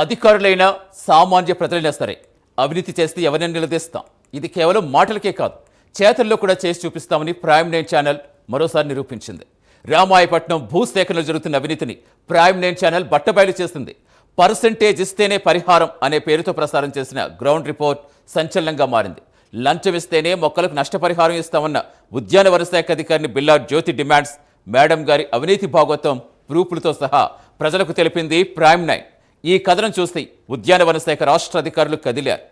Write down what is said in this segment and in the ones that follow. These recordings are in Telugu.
అధికారులైనా సామాన్య ప్రజలైనా సరే అవినీతి చేస్తే ఎవరిని నిలదీస్తాం. ఇది కేవలం మాటలకే కాదు, చేతల్లో కూడా చేసి చూపిస్తామని ప్రైమ్ నైన్ ఛానల్ మరోసారి నిరూపించింది. రామాయపట్నం భూసేకరణలో జరుగుతున్న అవినీతిని ప్రైమ్ నైన్ ఛానల్ బట్టబయలు చేసింది. పర్సెంటేజ్ ఇస్తేనే పరిహారం అనే పేరుతో ప్రసారం చేసిన గ్రౌండ్ రిపోర్ట్ సంచలనంగా మారింది. లంచం ఇస్తేనే మొక్కలకు నష్టపరిహారం ఇస్తామన్న ఉద్యానవన శాఖ అధికారిని బిల్లా జ్యోతి డిమాండ్స్ మేడం గారి అవినీతి భాగవతం ప్రూఫ్లతో సహా ప్రజలకు తెలిపింది ప్రైమ్ నైన్. ఈ కథనం చూసి ఉద్యానవన శాఖ రాష్ట్ర అధికారులు కదిలారు.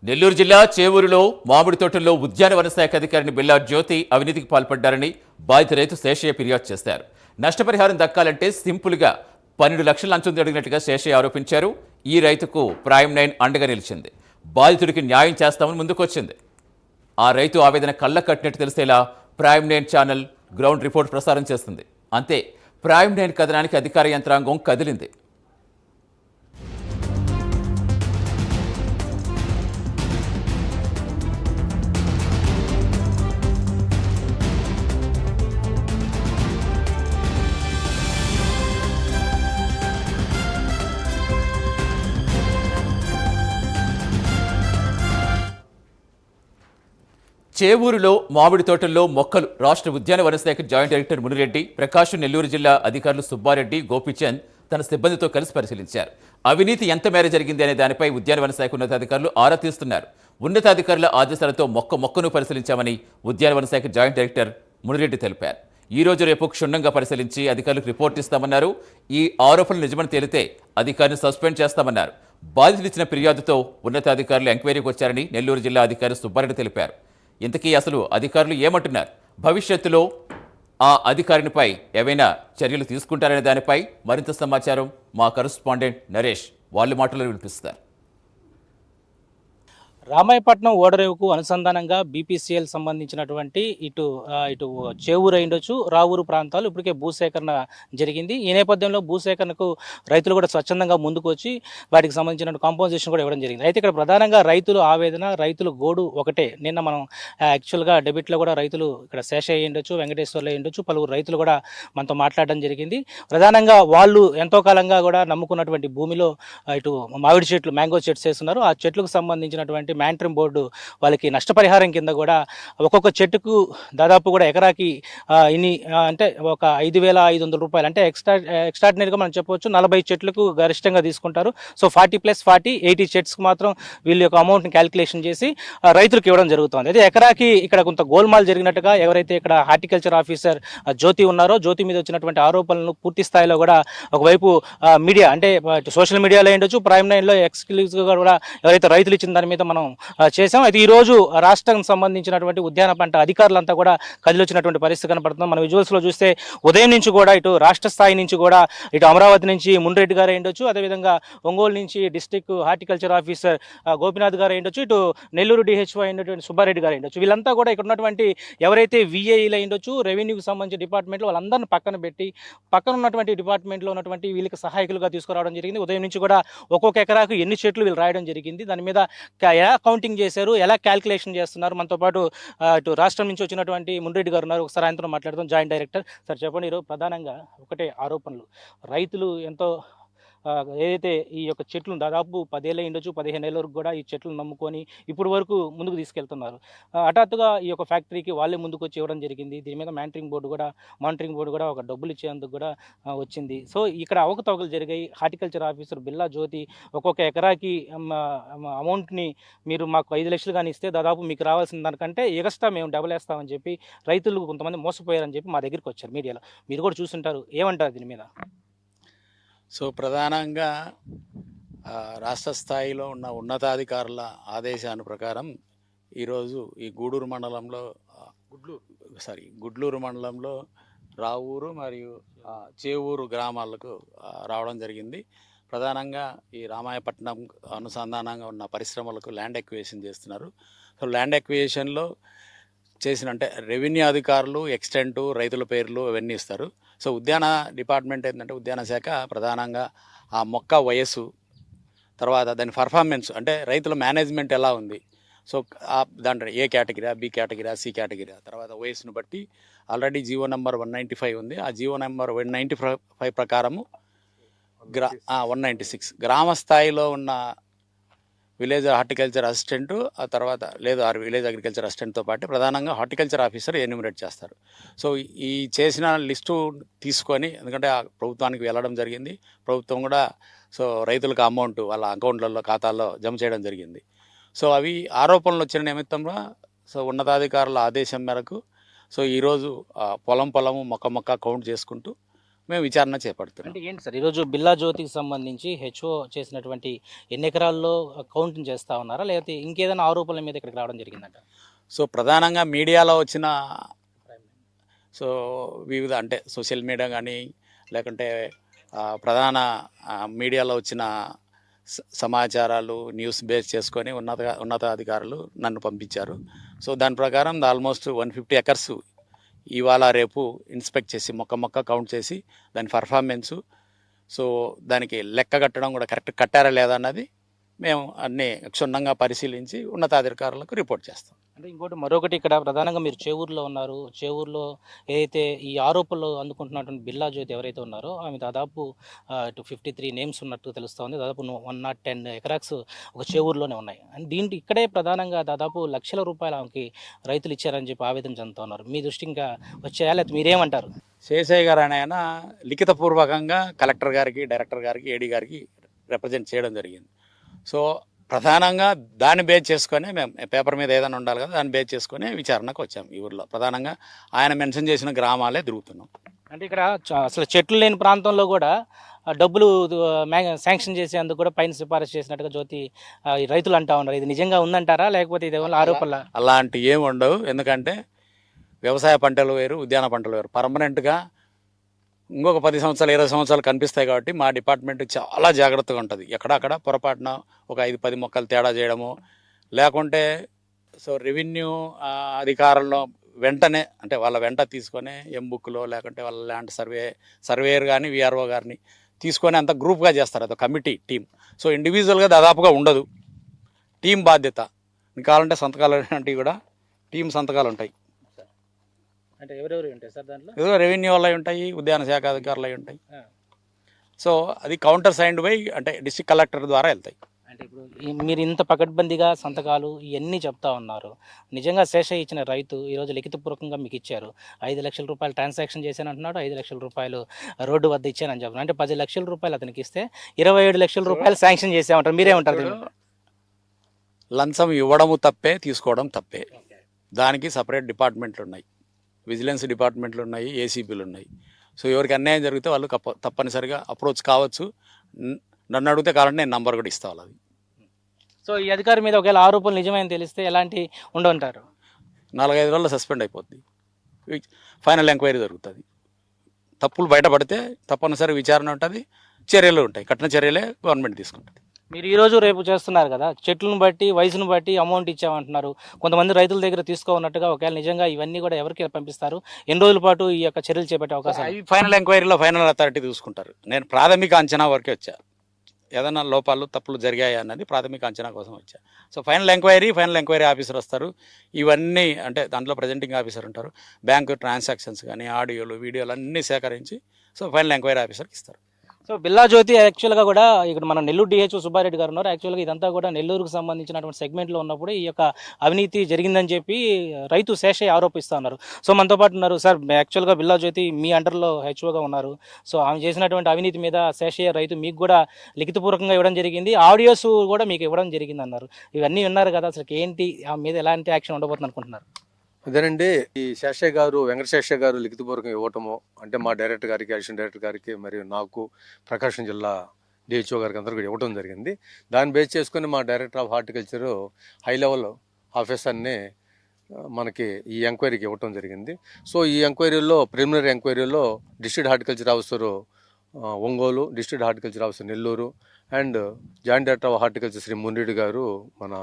నెల్లూరు జిల్లా చేవూరులో మామిడి తోటల్లో ఉద్యానవన శాఖ అధికారిని బిల్లా జ్యోతి అవినీతికి పాల్పడ్డారని బాధిత రైతు శేషయ్య ఫిర్యాదు చేశారు. నష్టపరిహారం దక్కాలంటే సింపుల్గా 12 లక్షల లంచం అడిగినట్టుగా శేషయ్య ఆరోపించారు. ఈ రైతుకు ప్రైమ్ నైన్ అండగా నిలిచింది. బాధితుడికి న్యాయం చేస్తామని ముందుకొచ్చింది. ఆ రైతు ఆవేదన కళ్ళ కట్టినట్టు తెలిసేలా prime nine channel ground report ప్రసారం చేస్తుంది. అంతే, ప్రైమ్ నైన్ కథనానికి అధికార యంత్రాంగం కదిలింది. చేవూరులో మామిడి తోటల్లో మొక్కలు రాష్ట్ర ఉద్యానవన శాఖ జాయింట్ డైరెక్టర్ మునిరెడ్డి, ప్రకాశం, నెల్లూరు జిల్లా అధికారులు సుబ్బారెడ్డి, గోపీచంద్ తన సిబ్బందితో కలిసి పరిశీలించారు. అవినీతి ఎంత మేర జరిగింది అనే దానిపై ఉద్యానవన శాఖ ఉన్నతాధికారులు ఆరా తీస్తున్నారు. ఉన్నతాధికారుల ఆదేశాలతో మొక్కను పరిశీలించామని ఉద్యానవన శాఖ జాయింట్ డైరెక్టర్ మునిరెడ్డి తెలిపారు. ఈ రోజు రేపు క్షుణ్ణంగా పరిశీలించి అధికారులకు రిపోర్ట్ ఇస్తామన్నారు. ఈ ఆరోపణలు నిజమని తేలితే అధికారిని సస్పెండ్ చేస్తామన్నారు. బాధితులు ఇచ్చిన ఫిర్యాదుతో ఉన్నతాధికారులు ఎంక్వైరీకి వచ్చారని నెల్లూరు జిల్లా అధికారి సుబ్బారెడ్డి తెలిపారు. ఇంతకీ అసలు అధికారులు ఏమంటున్నారు, భవిష్యత్తులో ఆ అధికారినిపై ఏవైనా చర్యలు తీసుకుంటారనే దానిపై మరింత సమాచారం మా కరెస్పాండెంట్ నరేష్ వాళ్ళ మాటల్లో వినిపిస్తారు. రామాయపట్నం ఓడరేవుకు అనుసంధానంగా బీపీసీఎల్ సంబంధించినటువంటి ఇటు చేవూరు అయిండొచ్చు, రావూరు ప్రాంతాలు ఇప్పటికే భూసేకరణ జరిగింది. ఈ నేపథ్యంలో భూసేకరణకు రైతులు కూడా స్వచ్ఛందంగా ముందుకు వచ్చి వాటికి సంబంధించిన కాంపోజిషన్ కూడా ఇవ్వడం జరిగింది. అయితే ఇక్కడ ప్రధానంగా రైతులు ఆవేదన, రైతులు గోడు ఒకటే. నిన్న మనం యాక్చువల్గా డెబిట్లో కూడా రైతులు ఇక్కడ శేషయ్య అయ్యుండొచ్చు, వెంకటేశ్వర్లు అయ్యుండొచ్చు, పలువురు రైతులు కూడా మనతో మాట్లాడడం జరిగింది. ప్రధానంగా వాళ్ళు ఎంతో కాలంగా కూడా నమ్ముకున్నటువంటి భూమిలో ఇటు మామిడి చెట్లు, మ్యాంగో చెట్స్ వేస్తున్నారు. ఆ చెట్లకు సంబంధించినటువంటి మ్యాంట్రిమ్ బోర్డు వాళ్ళకి నష్టపరిహారం కింద కూడా ఒక్కొక్క చెట్టుకు దాదాపు కూడా ఎకరాకి ఇన్ని అంటే ఒక 5,500 రూపాయలు, అంటే ఎక్స్ట్రాడినరీగా మనం చెప్పవచ్చు 40 చెట్లకు గరిష్టంగా తీసుకుంటారు. సో 40+40 80 చెట్స్కి మాత్రం వీళ్ళ యొక్క అమౌంట్ని క్యాలిక్యులేషన్ చేసి రైతులకు ఇవ్వడం జరుగుతుంది. అయితే ఎకరాకి ఇక్కడ కొంత గోల్మాల్ జరిగినట్టుగా ఎవరైతే ఇక్కడ హార్టికల్చర్ ఆఫీసర్ జ్యోతి ఉన్నారో, జ్యోతి మీద వచ్చినటువంటి ఆరోపణలను పూర్తి స్థాయిలో కూడా ఒకవైపు మీడియా అంటే సోషల్ మీడియాలో ఉండొచ్చు, ప్రైమ్ నైన్లో ఎక్స్క్లూజివ్గా కూడా ఎవరైతే రైతులు ఇచ్చిన దాని మీద మనం చేసాం. అయితే ఈరోజు రాష్ట్రం సంబంధించినటువంటి ఉద్యాన పంట అధికారులంతా కూడా కదిలొచ్చినటువంటి పరిస్థితి కనపడుతుంది. మన విజువల్స్లో చూస్తే ఉదయం నుంచి కూడా ఇటు రాష్ట్ర స్థాయి నుంచి కూడా ఇటు అమరావతి నుంచి మున్రెడ్డి గారు అయ్యుండొచ్చు, అదేవిధంగా ఒంగోలు నుంచి డిస్ట్రిక్ట్ హార్టికల్చర్ ఆఫీసర్ గోపినాథ్ గారు అయ్యుండొచ్చు, ఇటు నెల్లూరు డిహెచ్ఓ అయినటువంటి సుబ్బారెడ్డి గారు అయ్యుండొచ్చు. వీళ్ళంతా కూడా ఇక్కడ ఉన్నటువంటి ఎవరైతే విఏఈలు అయ్యుండొచ్చు, రెవెన్యూకి సంబంధించిన డిపార్ట్మెంట్లో వాళ్ళందరినీ పక్కన పెట్టి పక్కన ఉన్నటువంటి డిపార్ట్మెంట్లో ఉన్నటువంటి వీళ్ళకి సహాయకులుగా తీసుకురావడం జరిగింది. ఉదయం నుంచి కూడా ఒక్కొక్క ఎకరాకు ఎన్ని చెట్లు వీళ్ళు రాయడం జరిగింది, దాని మీద ఎలా కౌంటింగ్ చేశారు, ఎలా క్యాల్కులేషన్ చేస్తున్నారు. మనతో పాటు ఇటు రాష్ట్రం నుంచి వచ్చినటువంటి మున్రెడ్డి గారు ఉన్నారు. ఒకసారి ఆయనతో మాట్లాడదాం. జాయింట్ డైరెక్టర్ సార్, చెప్పండి. ఈరోజు ప్రధానంగా ఒకటే ఆరోపణలు, రైతులు ఎంతో ఏదైతే ఈ యొక్క చెట్లు దాదాపు 10 ఏళ్ళ ఉండొచ్చు, 15 ఏళ్ళ వరకు కూడా ఈ చెట్లు నమ్ముకొని ఇప్పుడు వరకు ముందుకు తీసుకెళ్తున్నారు. హఠాత్తుగా ఈ యొక్క ఫ్యాక్టరీకి వాళ్ళే ముందుకు వచ్చి ఇవ్వడం జరిగింది. దీని మీద మానిటరింగ్ బోర్డు కూడా ఒక డబ్బులు ఇచ్చేందుకు కూడా వచ్చింది. సో ఇక్కడ అవకతవకలు జరిగాయి. హార్టికల్చర్ ఆఫీసర్ బిల్లా జ్యోతి ఒక్కొక్క ఎకరాకి అమౌంట్ని మీరు మాకు 5 లక్షలు కానీ ఇస్తే దాదాపు మీకు రావాల్సిన దానికంటే ఎగస్ట్రా మేము డబుల్ వేస్తామని చెప్పి రైతులు కొంతమంది మోసపోయారని చెప్పి మా దగ్గరికి వచ్చారు. మీడియాలో మీరు కూడా చూసుంటారు. ఏమంటారు దీని మీద? సో ప్రధానంగా రాష్ట్ర స్థాయిలో ఉన్న ఉన్నతాధికారుల ఆదేశాల ప్రకారం ఈరోజు ఈ గుడ్లూరు మండలంలో రావూరు మరియు చేవూరు గ్రామాలకు రావడం జరిగింది. ప్రధానంగా ఈ రామాయపట్నం అనుసంధానంగా ఉన్న పరిశ్రమలకు ల్యాండ్ ఎక్విజిషన్ చేస్తున్నారు. సో ల్యాండ్ ఎక్విజిషన్లో చేసిన అంటే రెవెన్యూ అధికారులు ఎక్స్టెంటు రైతుల పేర్లు అవన్నీ ఇస్తారు. సో ఉద్యాన డిపార్ట్మెంట్ ఏంటంటే ఉద్యాన శాఖ ప్రధానంగా ఆ మొక్క వయస్సు, తర్వాత దాని పర్ఫార్మెన్స్ అంటే రైతుల మేనేజ్మెంట్ ఎలా ఉంది, సో దాంట్లో A category, B category, C category, తర్వాత వయస్సును బట్టి ఆల్రెడీ జీవో నెంబర్ 195 ఉంది. ఆ జీవో నెంబర్ 195 ప్రకారము 196 గ్రామ స్థాయిలో ఉన్న విలేజ్ హార్టికల్చర్ అసిస్టెంట్, ఆ తర్వాత లేదు విలేజ్ అగ్రికల్చర్ అసిస్టెంట్తో పాటు ప్రధానంగా హార్టికల్చర్ ఆఫీసర్ ఎన్యూమరేట్ చేస్తారు. సో ఈ చేసిన లిస్టు తీసుకొని, ఎందుకంటే ఆ ప్రభుత్వానికి వెళ్ళడం జరిగింది, ప్రభుత్వం కూడా సో రైతులకు అమౌంట్ వాళ్ళ అకౌంట్లలో ఖాతాల్లో జమ చేయడం జరిగింది. సో అవి ఆరోపణలు వచ్చిన నిమిత్తంలో సో ఉన్నతాధికారుల ఆదేశం మేరకు సో ఈరోజు పొలము మొక్క కౌంట్ చేసుకుంటూ మేము విచారణ చేపడుతున్నాం. అంటే ఏంటి సార్ ఈరోజు బిల్లా జ్యోతికి సంబంధించి హెచ్ఓ చేసినటువంటి ఎన్ని ఎకరాల్లో కౌంటింగ్ చేస్తా ఉన్నారా, లేకపోతే ఇంకేదైనా ఆరోపణల మీద ఇక్కడికి రావడం జరిగిందంట? సో ప్రధానంగా మీడియాలో వచ్చిన సో వివిధ అంటే సోషల్ మీడియా కానీ లేకుంటే ప్రధాన మీడియాలో వచ్చిన సమాచారాలు న్యూస్ బేస్ చేసుకొని ఉన్నతాధికారులు నన్ను పంపించారు. సో దాని ప్రకారం ఆల్మోస్ట్ 150 ఎకర్స్ ఇవాళ రేపు ఇన్స్పెక్ట్ చేసి మొక్క కౌంట్ చేసి దాని పర్ఫార్మెన్సు, సో దానికి లెక్క కట్టడం కూడా కరెక్ట్ కట్టారా లేదా అన్నది మేము అన్నీ క్షుణ్ణంగా పరిశీలించి ఉన్నతాధికారులకు రిపోర్ట్ చేస్తాం. అంటే ఇంకోటి మరొకటి, ఇక్కడ ప్రధానంగా మీరు చేవూరులో ఉన్నారు. చేవూరులో ఏదైతే ఈ ఆరోపణలు అందుకుంటున్నటువంటి బిల్లా జ్యోతి ఎవరైతే ఉన్నారో ఆమె దాదాపు 53 నేమ్స్ ఉన్నట్టు తెలుస్తోంది. దాదాపు 110 ఎకరాక్స్ ఒక చేవూరులోనే ఉన్నాయి. అండ్ దీంట్లో ఇక్కడే ప్రధానంగా దాదాపు లక్షల రూపాయలు ఆమెకి రైతులు ఇచ్చారని చెప్పి ఆవేదన చెందుతూ ఉన్నారు. మీ దృష్టి ఇంకా వచ్చాయా, లేకపోతే మీరేమంటారు? శేషయ్య గారు ఆయన లిఖితపూర్వకంగా కలెక్టర్ గారికి, డైరెక్టర్ గారికి, ఏడీ గారికి రిప్రజెంట్ చేయడం జరిగింది. సో ప్రధానంగా దాన్ని బేస్ చేసుకొని మేము పేపర్ మీద ఏదైనా ఉండాలి కదా, దాన్ని బేస్ చేసుకొని విచారణకు వచ్చాము. ఈ ఊర్లో ప్రధానంగా ఆయన మెన్షన్ చేసిన గ్రామాలే తిరుగుతున్నాం. అంటే ఇక్కడ అసలు చెట్లు లేని ప్రాంతంలో కూడా డబ్బులు శాంక్షన్ చేసేందుకు కూడా పైన సిఫారసు చేసినట్టుగా జ్యోతి ఈ రైతులు అంటా ఉన్నారు. ఇది నిజంగా ఉందంటారా, లేకపోతే ఇది ఆరోపణలు? అలాంటి ఏమి ఉండవు. ఎందుకంటే వ్యవసాయ పంటలు వేరు, ఉద్యాన పంటలు వేరు. పర్మనెంట్గా ఇంకొక 10 సంవత్సరాలు 20 సంవత్సరాలు కనిపిస్తాయి కాబట్టి మా డిపార్ట్మెంట్ చాలా జాగ్రత్తగా ఉంటుంది. ఎక్కడక్కడ పొరపాటున ఒక 5-10 మొక్కలు తేడా చేయడము, లేకుంటే సో రెవెన్యూ అధికారులను వెంటనే అంటే వాళ్ళ వెంట తీసుకొని ఎంబుక్లో లేకుంటే వాళ్ళ ల్యాండ్ సర్వేయర్ కానీ విఆర్ఓ గారిని తీసుకొని అంత గ్రూప్గా చేస్తారు. అదొక కమిటీ టీం. సో ఇండివిజువల్గా దాదాపుగా ఉండదు, టీం బాధ్యత. కావాలంటే సంతకాలు లాంటివి కూడా టీం సంతకాలు ఉంటాయి. అంటే ఎవరెవరు ఉంటాయి సార్ దాంట్లో? ఏదో రెవెన్యూ వాళ్ళు ఉంటాయి, ఉద్యాన శాఖ అధికారులు ఉంటాయి. సో అది కౌంటర్ సైన్డ్ బై అంటే డిస్ట్రిక్ట్ కలెక్టర్ ద్వారా వెళ్తాయి. అంటే ఇప్పుడు మీరు ఇంత పకడ్బందీగా సంతకాలు ఇవన్నీ చెప్తా ఉన్నారు. నిజంగా శేషయ్య ఇచ్చిన రైతు ఈరోజు లిఖితపూర్వకంగా మీకు ఇచ్చారు. 5 లక్షల రూపాయలు ట్రాన్సాక్షన్ చేశాను అంటున్నాడు, 5 లక్షల రూపాయలు రోడ్డు వద్ద ఇచ్చానని చెప్తున్నాను. అంటే 10 లక్షల రూపాయలు అతనికి ఇస్తే 27 లక్షల రూపాయలు శాంక్షన్ చేసామంటారు. మీరేమంటారు? లంచం ఇవ్వడము తప్పే, తీసుకోవడం తప్పే. దానికి సపరేట్ డిపార్ట్మెంట్లు ఉన్నాయి, విజిలెన్స్ డిపార్ట్మెంట్లు ఉన్నాయి, ఏసీపీలు ఉన్నాయి. సో ఎవరికి అన్యాయం జరిగితే వాళ్ళు తప్పనిసరిగా అప్రోచ్ కావచ్చు. నన్ను అడిగితే కావాలంటే నేను నంబర్ కూడా ఇస్తాను అది. సో ఈ అధికారి మీద ఒకవేళ ఆరోపణలు నిజమని తెలిస్తే ఎలాంటి ఉండవుంటారు? 4-5 రోజుల్లో సస్పెండ్ అయిపోద్ది, ఫైనల్ ఎంక్వైరీ జరుగుతుంది. తప్పులు బయటపడితే తప్పనిసరి విచారణ ఉంటుంది, చర్యలు ఉంటాయి, కఠిన చర్యలే గవర్నమెంట్ తీసుకుంటుంది. మీరు ఈరోజు రేపు చేస్తున్నారు కదా, చెట్లను బట్టి వయసును బట్టి అమౌంట్ ఇచ్చామంటున్నారు. కొంతమంది రైతుల దగ్గర తీసుకోన్నట్టుగా ఒకవేళ నిజంగా ఇవన్నీ కూడా ఎవరికి పంపిస్తారు? ఎన్ని రోజుల పాటు ఈ యొక్క చర్యలు చేపట్టే అవకాశం? ఫైనల్ ఎంక్వైరీలో ఫైనల్ అథారిటీ చూసుకుంటారు. నేను ప్రాథమిక అంచనా వరకే వచ్చా, ఏదైనా లోపాలు తప్పులు జరిగాయా అన్నది ప్రాథమిక అంచనా కోసం వచ్చా. సో ఫైనల్ ఎంక్వైరీ ఆఫీసర్ వస్తారు. ఇవన్నీ అంటే దాంట్లో ప్రజెంటింగ్ ఆఫీసర్ ఉంటారు. బ్యాంకు ట్రాన్సాక్షన్స్ కానీ ఆడియోలు వీడియోలు అన్నీ సేకరించి సో ఫైనల్ ఎంక్వైరీ ఆఫీసర్కి ఇస్తారు. సో బిల్లా జ్యోతి యాక్చువల్గా కూడా ఇక్కడ మన నెల్లూరు డిహెచ్ఓ సుబ్బారెడ్డి గారు ఉన్నారు. యాక్చువల్గా ఇదంతా కూడా నెల్లూరుకు సంబంధించినటువంటి సెగ్మెంట్లో ఉన్నప్పుడు ఈ యొక్క అవినీతి జరిగిందని చెప్పి రైతు శేషయ్య ఆరోపిస్తూ ఉన్నారు. సో మనతో పాటు ఉన్నారు సార్. యాక్చువల్గా బిల్లా జ్యోతి మీ అండర్లో హెచ్ఓగా ఉన్నారు. సో ఆమె చేసినటువంటి అవినీతి మీద శేషయ్య రైతు మీకు కూడా లిఖితపూర్వకంగా ఇవ్వడం జరిగింది, ఆడియోస్ కూడా మీకు ఇవ్వడం జరిగింది అన్నారు. ఇవన్నీ విన్నారు కదా, అసలు ఏంటి ఆమె మీద ఎలాంటి యాక్షన్ ఉండబోతుంది అనుకుంటున్నారు? అదేనండి, ఈ శేషయ్య గారు వెంకటశేషయ్య గారు లిఖితపూర్వకం ఇవ్వటము అంటే మా డైరెక్టర్ గారికి, అసిస్టెంట్ డైరెక్టర్ గారికి మరియు నాకు ప్రకాశం జిల్లా డిహెచ్ఓ గారికి అందరికీ ఇవ్వడం జరిగింది. దాన్ని బేస్ చేసుకుని మా director of horticulture high level ఆఫీసర్ని మనకి ఈ ఎంక్వైరీకి ఇవ్వటం జరిగింది. సో ఈ ఎంక్వైరీలో ప్రిలిమినరీ ఎంక్వైరీలో district horticulture officer Ongole, district horticulture officer Nellore and joint director of horticulture Shri Munreddy garu మన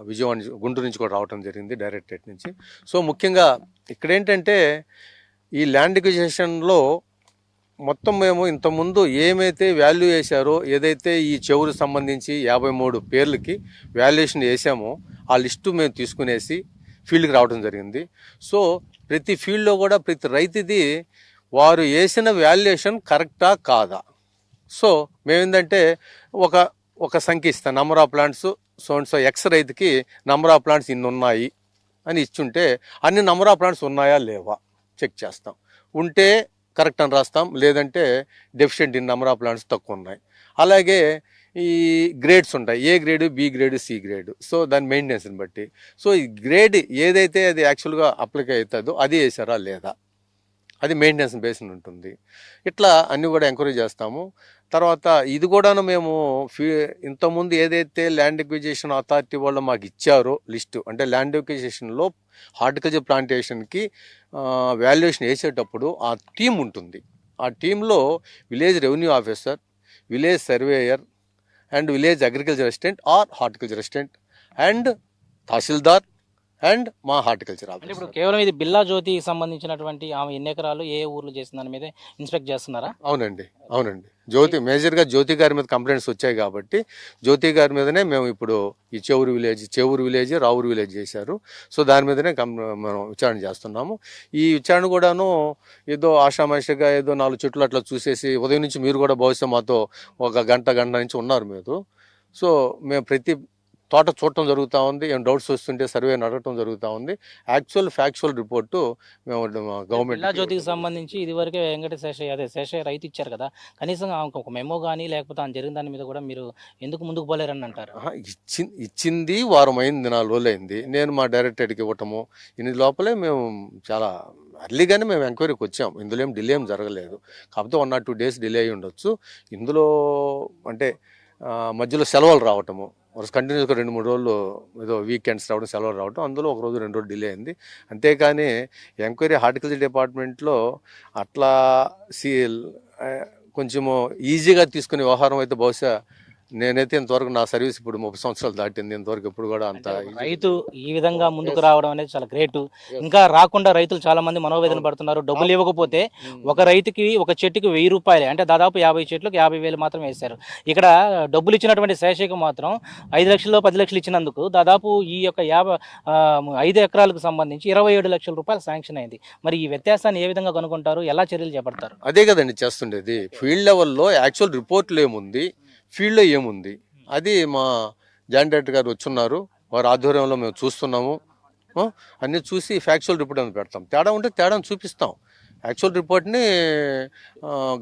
విజయవాడ గుంటూరు నుంచి కూడా రావడం జరిగింది డైరెక్టరేట్ నుంచి. సో ముఖ్యంగా ఇక్కడ ఏంటంటే ఈ ల్యాండ్ ఎక్విజిషన్లో మొత్తం మేము ఇంతకుముందు ఏమైతే వాల్యూ వేశారో, ఏదైతే ఈ చెవుకు సంబంధించి 53 పేర్లకి వాల్యుయేషన్ వేసామో ఆ లిస్టు మేము తీసుకునేసి ఫీల్డ్కి రావడం జరిగింది. సో ప్రతి ఫీల్డ్లో కూడా ప్రతి రైతుది వారు వేసిన వాల్యుయేషన్ కరెక్టా కాదా. సో మేమేంటంటే ఒక సంఖ్య ఇస్తాం, number of plants so X రైతుకి నంబర్ ఆఫ్ ప్లాంట్స్ ఇన్ని ఉన్నాయి అని ఇచ్చుంటే అన్ని నంబర్ ఆఫ్ ప్లాంట్స్ ఉన్నాయా లేవా చెక్ చేస్తాం. ఉంటే కరెక్ట్ అని రాస్తాం, లేదంటే deficient in number of plants తక్కువ ఉన్నాయి. అలాగే ఈ గ్రేడ్స్ ఉంటాయి, A grade, B grade, C grade. So దాని మెయింటెనెన్స్ని బట్టి సో ఈ గ్రేడ్ ఏదైతే అది యాక్చువల్గా అప్లై అవుతుందో అది వేసారా లేదా, అది మెయింటెనెన్స్ బేస్డ్ ఉంటుంది. ఇట్లా అన్నీ కూడా ఎంక్వైరీ చేస్తాము. తర్వాత ఇది కూడాను మేము ఇంతకుముందు ఏదైతే ల్యాండ్ ఎక్విజిషన్ అథారిటీ వాళ్ళు మాకు ఇచ్చారో లిస్టు, అంటే ల్యాండ్ ఎక్విజిషన్లో హార్టికల్చర్ ప్లాంటేషన్కి వాల్యుయేషన్ వేసేటప్పుడు ఆ టీం ఉంటుంది. ఆ టీంలో village revenue officer, village surveyor and village agriculture assistant are horticulture assistant and tahsildar and మా హార్టికల్చర్ అంటే ఆఫీసర్. ఇప్పుడు కేవలం ఇది బిల్లా జ్యోతికి సంబంధించినటువంటి ఆమె ఎన్ని ఎకరాలు ఏ ఊర్లు చేసిన దాని మీద ఇన్స్పెక్ట్ చేస్తున్నారా? అవునండి. జ్యోతి మేజర్గా జ్యోతి గారి మీద కంప్లైంట్స్ వచ్చాయి కాబట్టి జ్యోతి గారి మీదనే మేము ఇప్పుడు ఈ చెవురు విలేజ్, రావూరు విలేజ్ చేశారు. సో దాని మీదనే మనం విచారణ చేస్తున్నాము. ఈ విచారణ కూడాను ఏదో ఆషామాషిగా ఏదో 4 చెట్లు అట్లా చూసేసి ఉదయం నుంచి మీరు కూడా బహుశా మాతో ఒక గంట నుంచి ఉన్నారు మీరు. సో మేము ప్రతి తోట చూడటం జరుగుతూ ఉంది, ఏం డౌట్స్ వస్తుంటే సర్వే నడవటం జరుగుతూ ఉంది. ఫ్యాక్చువల్ రిపోర్టు మేము గవర్నమెంట్. బిల్లా జ్యోతికి సంబంధించి ఇదివరకే శేషయ్య రైతు ఇచ్చారు కదా, కనీసం ఒక మెమో కానీ లేకపోతే ఆయన జరిగిన దాని మీద కూడా మీరు ఎందుకు ముందుకు పోలేరని అంటారు? ఇచ్చింది వారం అయింది, 4 రోజులు అయింది. నేను మా డైరెక్టరేట్కి ఇవ్వటము ఇన్ని లోపలే మేము చాలా అర్లీగానే మేము ఎంక్వైరీకి వచ్చాము. ఇందులో ఏం డిలే ఏం జరగలేదు. కాకపోతే 1 or 2 days డిలే అయ్యి ఉండొచ్చు. ఇందులో అంటే మధ్యలో సెలవులు రావటము, కంటిన్యూస్గా 2-3 రోజులు ఏదో వీకెండ్స్ రావడం, సెలవులు రావడం, అందులో 1 రోజు 2 రోజులు డిలే అయింది. అంతేకాని ఎంక్వైరీ హార్టికల్చర్ డిపార్ట్మెంట్లో అట్లా కొంచెము ఈజీగా తీసుకునే వ్యవహారం అయితే బహుశా నేనైతే ఇంతవరకు నా సర్వీస్ ఇప్పుడు 30 సంవత్సరాలు దాటింది, ఇంతవరకు ఎప్పుడు కూడా అంత రైతు ఈ విధంగా ముందుకు రావడం అనేది చాలా గ్రేట్. ఇంకా రాకుండా రైతులు చాలా మంది మనోవేదన పడుతున్నారు. డబ్బులు ఇవ్వకపోతే ఒక రైతుకి ఒక చెట్టుకి 1000 రూపాయలు, అంటే దాదాపు 50 చెట్లకు 50,000 మాత్రం వేశారు. ఇక్కడ డబ్బులు ఇచ్చినటువంటి శేషయ్యకు మాత్రం 5 లక్షలు 10 లక్షలు ఇచ్చినందుకు దాదాపు ఈ యొక్క 5 ఎకరాలకు సంబంధించి 27 లక్షల రూపాయలు శాంక్షన్ అయింది. మరి ఈ వ్యత్యాసాన్ని ఏ విధంగా కనుగొంటారు, ఎలా చర్యలు చేపడతారు? అదే కదండి చేస్తుండేది. ఫీల్డ్ లెవెల్లో యాక్చువల్ రిపోర్ట్లు ఏముంది, ఫీల్డ్లో ఏముంది, అది మా జాయింట్ డైరెక్టర్ గారు వచ్చున్నారు, వారి ఆధ్వర్యంలో మేము చూస్తున్నాము. అన్నీ చూసి ఫ్యాక్చువల్ రిపోర్ట్ అనేది పెడతాం. తేడా ఉంటే తేడాను చూపిస్తాం. యాక్చువల్ రిపోర్ట్ని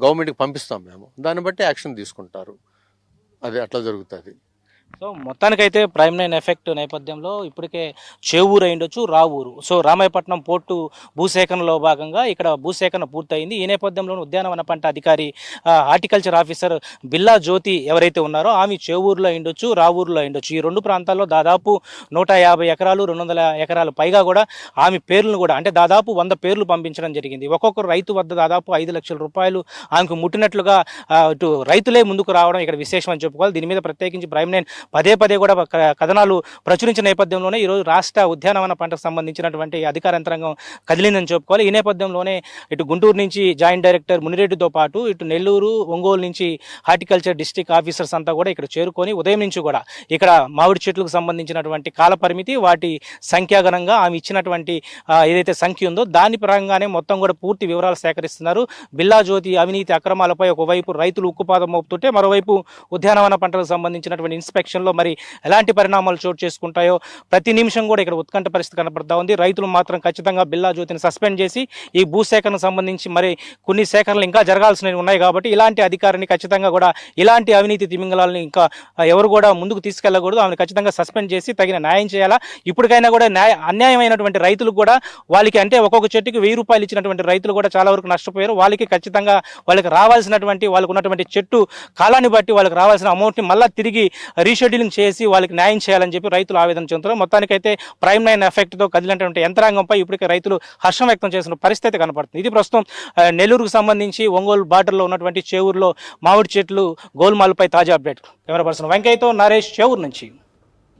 గవర్నమెంట్కి పంపిస్తాం మేము, దాన్ని బట్టి యాక్షన్ తీసుకుంటారు. అది అట్లా జరుగుతుంది. సో మొత్తానికైతే ప్రైమ్ 9 ఎఫెక్ట్ నేపథ్యంలో ఇప్పటికే చేవూరు అయిండొచ్చు, రావూరు, సో రామాయపట్నం పోర్టు భూసేకరణలో భాగంగా ఇక్కడ భూసేకరణ పూర్తయింది. ఈ నేపథ్యంలో ఉద్యానవన పంట అధికారి హార్టికల్చర్ ఆఫీసర్ బిల్లా జ్యోతి ఎవరైతే ఉన్నారో ఆమె చేవూరులో అయిండొచ్చు, రావూరులో అయిండొచ్చు. ఈ 2 ప్రాంతాల్లో దాదాపు 150 ఎకరాలు 200 ఎకరాలు పైగా కూడా ఆమె పేర్లను కూడా, అంటే దాదాపు 100 పేర్లు పంపించడం జరిగింది. ఒక్కొక్క రైతు వద్ద దాదాపు 5 లక్షల రూపాయలు ఆమెకు ముట్టినట్లుగా ఇటు రైతులే ముందుకు రావడం ఇక్కడ విశేషం అని చెప్పుకోవాలి. దీని మీద ప్రత్యేకించి ప్రైమ్ 9 పదే కూడా కథనాలు ప్రచురించిన నేపథ్యంలోనే ఈరోజు రాష్ట్ర ఉద్యానవన పంటకు సంబంధించినటువంటి అధికార యంత్రాంగం కదిలిందని చెప్పుకోవాలి. ఈ నేపథ్యంలోనే ఇటు గుంటూరు నుంచి జాయింట్ డైరెక్టర్ మునిరెడ్డితో పాటు ఇటు నెల్లూరు, ఒంగోలు నుంచి హార్టికల్చర్ డిస్ట్రిక్ట్ ఆఫీసర్స్ అంతా కూడా ఇక్కడ చేరుకొని ఉదయం నుంచి కూడా ఇక్కడ మామిడి చెట్లకు సంబంధించినటువంటి కాల పరిమితి, వాటి సంఖ్యాగణంగా ఆమె ఇచ్చినటువంటి ఏదైతే సంఖ్య ఉందో దాని పరంగానే మొత్తం కూడా పూర్తి వివరాలు సేకరిస్తున్నారు. బిల్లా జ్యోతి అవినీతి అక్రమాలపై ఒకవైపు రైతులు ఉక్కుపాదం మోపుతుంటే మరోవైపు ఉద్యానవన పంటలకు సంబంధించినటువంటి ఇన్స్పెక్షన్ లో మరి ఎలాంటి పరిణామాలు చోటు చేసుకుంటాయో ప్రతి నిమిషం కూడా ఇక్కడ ఉత్కంఠ పరిస్థితి కనబడతా ఉంది. రైతులు మాత్రం ఖచ్చితంగా బిల్లా జ్యోతిని సస్పెండ్ చేసి ఈ భూసేకరణకు సంబంధించి మరి కొన్ని సేకరణలు ఇంకా జరగాల్సినవి ఉన్నాయి కాబట్టి ఇలాంటి అధికారిని ఖచ్చితంగా కూడా ఇలాంటి అవినీతి తిమింగలాలని ఇంకా ఎవరు కూడా ముందుకు తీసుకెళ్లకూడదు. ఆమెను ఖచ్చితంగా సస్పెండ్ చేసి తగిన న్యాయం చేయాలా. ఇప్పటికైనా కూడా అన్యాయమైనటువంటి రైతులు కూడా వాళ్ళకి, అంటే ఒక్కొక్క చెట్టుకి 1000 రూపాయలు ఇచ్చినటువంటి రైతులు కూడా చాలా వరకు నష్టపోయారు. వాళ్ళకి ఖచ్చితంగా వాళ్ళకి రావాల్సినటువంటి, వాళ్ళకు ఉన్నటువంటి చెట్టు కాలాన్ని బట్టి వాళ్ళకి రావాల్సిన అమౌంట్ని మళ్ళీ తిరిగి రీషెడ్యూలింగ్ చేసి వాళ్ళకి న్యాయం చేయాలని చెప్పి రైతులు ఆవేదన చెందుతున్నారు. మొత్తానికైతే ప్రైమ్ 9 ఎఫెక్ట్తో కదిలినటువంటి యంత్రాంగంపై ఇప్పటికే రైతులు హర్షం వ్యక్తం చేసిన పరిస్థితి కనపడుతుంది. ఇది ప్రస్తుతం నెల్లూరుకు సంబంధించి ఒంగోలు బార్డర్లో ఉన్నటువంటి చేవూరులో మామిడి చెట్లు గోల్మాల్పై తాజా అప్డేట్. కెమెరా పర్సన్ వెంకయ్యతో నరేష్, చేవూరు నుంచి.